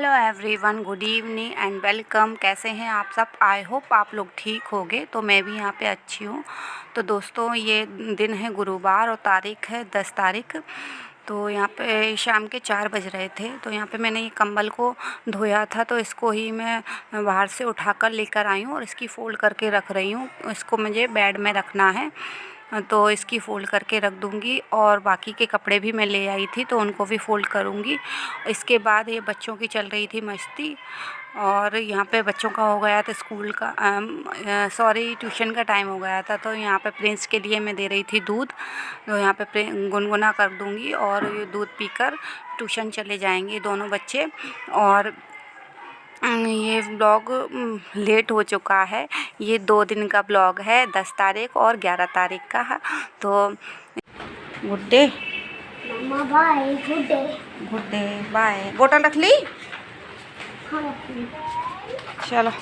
Hello everyone, good evening and welcome. कैसे हैं आप सब? आई होप आप लोग ठीक होंगे। तो मैं भी यहाँ पे अच्छी हूँ। तो दोस्तों, ये दिन है गुरुवार और तारीख है 10 तारीख। तो यहाँ पे शाम के 4 बज रहे थे। तो यहाँ पे मैंने ये कंबल को धोया था, तो इसको ही मैं बाहर से उठाकर लेकर आई हूँ और इसकी फ़ोल्ड करके रख रही हूँ। इसको मुझे बेड में रखना है, तो इसकी फ़ोल्ड करके रख दूँगी। और बाकी के कपड़े भी मैं ले आई थी, तो उनको भी फ़ोल्ड करूँगी। इसके बाद ये बच्चों की चल रही थी मस्ती, और यहाँ पे बच्चों का हो गया था स्कूल का ट्यूशन का टाइम हो गया था। तो यहाँ पे प्रिंस के लिए मैं दे रही थी दूध। तो यहाँ पे गुनगुना कर दूँगी और ये दूध पीकर ट्यूशन चले जाएंगे दोनों बच्चे। और ये ब्लॉग लेट हो चुका है। ये 2 दिन का ब्लॉग है, 10 तारीख और 11 तारीख का है। तो गुड डे मम्मा, bye. Good day. Good day, bye. बोतल रख ली? हाँ, रख ली। चलो।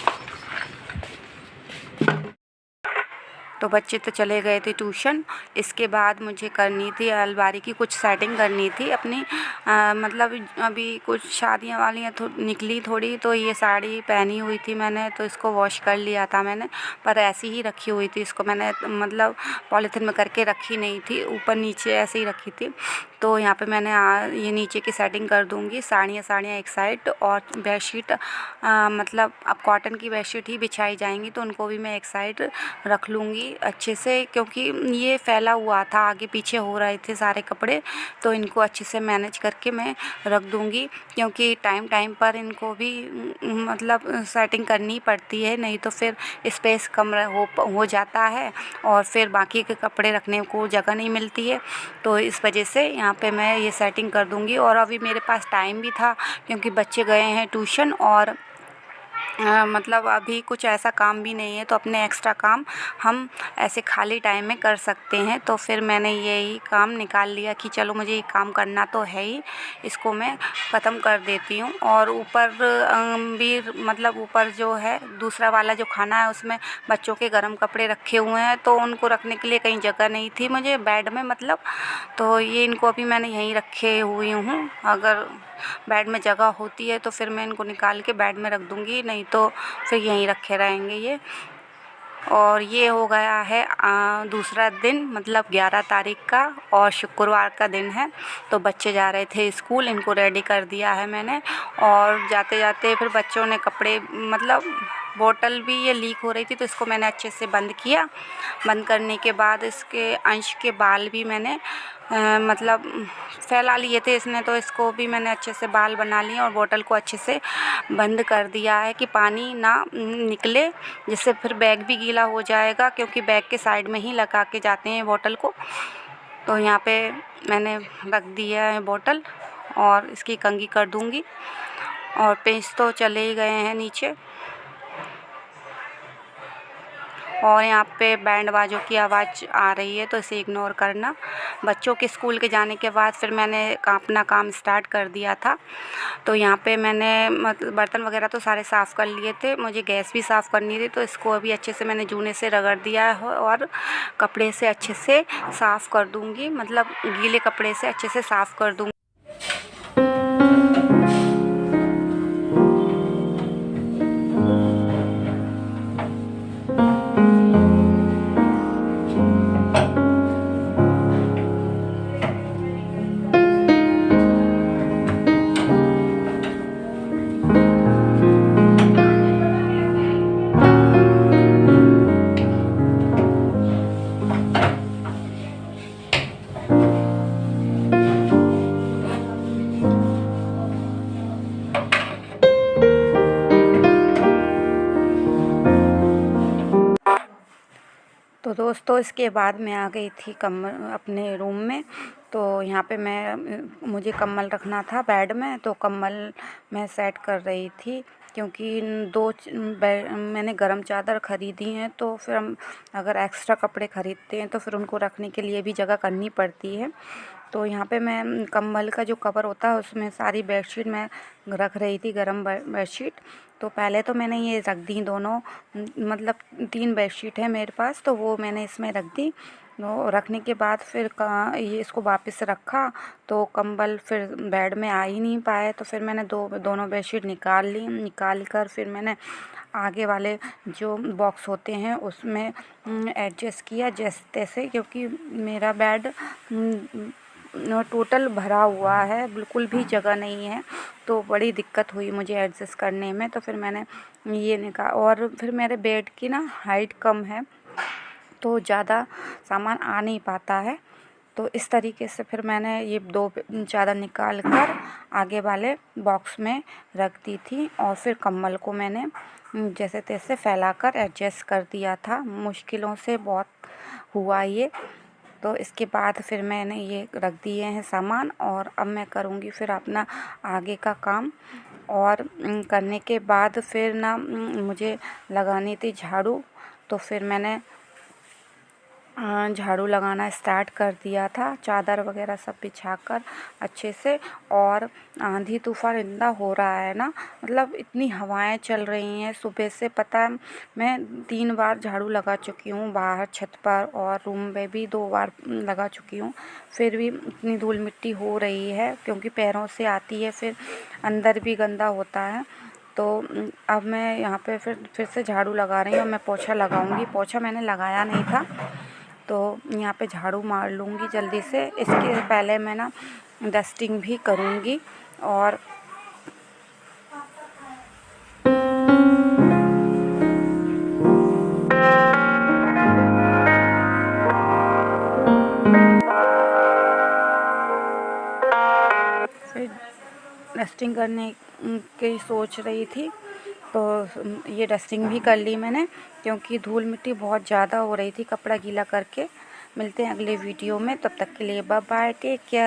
तो बच्चे तो चले गए थे ट्यूशन। इसके बाद मुझे करनी थी अलमारी की कुछ सेटिंग करनी थी अपनी। मतलब अभी कुछ शादियाँ वालियाँ निकली थोड़ी, तो ये साड़ी पहनी हुई थी मैंने, तो इसको वॉश कर लिया था मैंने, पर ऐसी ही रखी हुई थी। इसको मैंने मतलब पॉलीथिन में करके रखी नहीं थी, ऊपर नीचे ऐसे ही रखी थी। तो यहाँ पे मैंने ये नीचे की सेटिंग कर दूँगी। साड़ियाँ एक साइड और बेडशीट, मतलब अब कॉटन की बेडशीट ही बिछाई जाएंगी, तो उनको भी मैं एक साइड रख लूँगी अच्छे से, क्योंकि ये फैला हुआ था, आगे पीछे हो रहे थे सारे कपड़े। तो इनको अच्छे से मैनेज करके मैं रख दूँगी, क्योंकि टाइम पर इनको भी मतलब सेटिंग करनी पड़ती है, नहीं तो फिर स्पेस कम हो जाता है और फिर बाकी के कपड़े रखने को जगह नहीं मिलती है। तो इस वजह से यहाँ पे मैं ये सेटिंग कर दूँगी। और अभी मेरे पास टाइम भी था, क्योंकि बच्चे गए हैं ट्यूशन, और मतलब अभी कुछ ऐसा काम भी नहीं है, तो अपने एक्स्ट्रा काम हम ऐसे खाली टाइम में कर सकते हैं। तो फिर मैंने यही काम निकाल लिया कि चलो, मुझे ये काम करना तो है ही, इसको मैं ख़त्म कर देती हूँ। और ऊपर भी मतलब ऊपर जो है दूसरा वाला जो खाना है, उसमें बच्चों के गर्म कपड़े रखे हुए हैं, तो उनको रखने के लिए कहीं जगह नहीं थी मुझे बेड में, मतलब। तो ये इनको अभी मैंने यहीं रखे हुई हूँ। अगर बेड में जगह होती है तो फिर मैं इनको निकाल के बेड में रख दूँगी, नहीं तो फिर यहीं रखे रहेंगे ये। और ये हो गया है दूसरा दिन, मतलब 11 तारीख का, और शुक्रवार का दिन है। तो बच्चे जा रहे थे स्कूल, इनको रेडी कर दिया है मैंने। और जाते जाते फिर बच्चों ने कपड़े, मतलब बोतल भी ये लीक हो रही थी, तो इसको मैंने अच्छे से बंद किया। बंद करने के बाद इसके अंश के बाल भी मैंने मतलब फैला लिए थे इसने, तो इसको भी मैंने अच्छे से बाल बना लिए और बोतल को अच्छे से बंद कर दिया है कि पानी ना निकले, जिससे फिर बैग भी गीला हो जाएगा, क्योंकि बैग के साइड में ही लगा के जाते हैं बोतल को। तो यहाँ पे मैंने रख दिया है बोतल, और इसकी कंघी कर दूँगी। और पेंच तो चले ही गए हैं नीचे। और यहाँ पे बैंड बाजों की आवाज़ आ रही है, तो इसे इग्नोर करना। बच्चों के स्कूल के जाने के बाद फिर मैंने अपना काम स्टार्ट कर दिया था। तो यहाँ पे मैंने मतलब बर्तन वगैरह तो सारे साफ़ कर लिए थे, मुझे गैस भी साफ़ करनी थी, तो इसको अभी अच्छे से मैंने जूने से रगड़ दिया है और कपड़े से अच्छे से साफ़ कर दूँगी, मतलब गीले कपड़े से अच्छे से साफ़ कर दूँगी। तो दोस्तों, इसके बाद मैं आ गई थी अपने रूम में। तो यहाँ पे मुझे कम्बल रखना था बेड में, तो कम्बल मैं सेट कर रही थी, क्योंकि मैंने गरम चादर ख़रीदी हैं, तो फिर हम अगर एक्स्ट्रा कपड़े ख़रीदते हैं तो फिर उनको रखने के लिए भी जगह करनी पड़ती है। तो यहाँ पे मैं कम्बल का जो कवर होता है उसमें सारी बेडशीट मैं रख रही थी, गरम बेडशीट। तो पहले तो मैंने ये रख दी दोनों, मतलब 3 बेडशीट है मेरे पास, तो वो मैंने इसमें रख दी। रखने के बाद फिर ये इसको वापस रखा तो कंबल फिर बेड में आ ही नहीं पाए, तो फिर मैंने दोनों बेडशीट निकाल कर फिर मैंने आगे वाले जो बॉक्स होते हैं उसमें एडजस्ट किया जैसे तैसे, क्योंकि मेरा बेड टोटल भरा हुआ है, बिल्कुल भी जगह नहीं है, तो बड़ी दिक्कत हुई मुझे एडजस्ट करने में। तो फिर मैंने ये निकाला, और फिर मेरे बेड की ना हाइट कम है तो ज़्यादा सामान आ नहीं पाता है, तो इस तरीके से फिर मैंने ये 2 चादर निकाल कर आगे वाले बॉक्स में रख दी थी, और फिर कंबल को मैंने जैसे तैसे फैलाकर एडजस्ट कर दिया था। मुश्किलों से बहुत हुआ ये। तो इसके बाद फिर मैंने ये रख दिए हैं सामान, और अब मैं करूँगी फिर अपना आगे का काम। और करने के बाद फिर ना मुझे लगानी थी झाड़ू, तो फिर मैंने झाड़ू लगाना स्टार्ट कर दिया था, चादर वगैरह सब बिछाकर अच्छे से। और आंधी तूफान इतना हो रहा है ना, मतलब इतनी हवाएं चल रही हैं सुबह से, पता है मैं 3 बार झाड़ू लगा चुकी हूँ बाहर छत पर, और रूम में भी 2 बार लगा चुकी हूँ, फिर भी इतनी धूल मिट्टी हो रही है, क्योंकि पैरों से आती है, फिर अंदर भी गंदा होता है। तो अब मैं यहाँ पे फिर से झाड़ू लगा रही हूँ। मैं पोछा लगाऊंगी, पोछा मैंने लगाया नहीं था, तो यहाँ पे झाड़ू मार लूँगी जल्दी से। इसके पहले मैं ना डस्टिंग भी करूँगी। और फिर डस्टिंग करने की सोच रही थी, तो ये डस्टिंग भी कर ली मैंने, क्योंकि धूल मिट्टी बहुत ज़्यादा हो रही थी कपड़ा गीला करके। मिलते हैं अगले वीडियो में, तब तक के लिए बाय बाय, टेक केयर।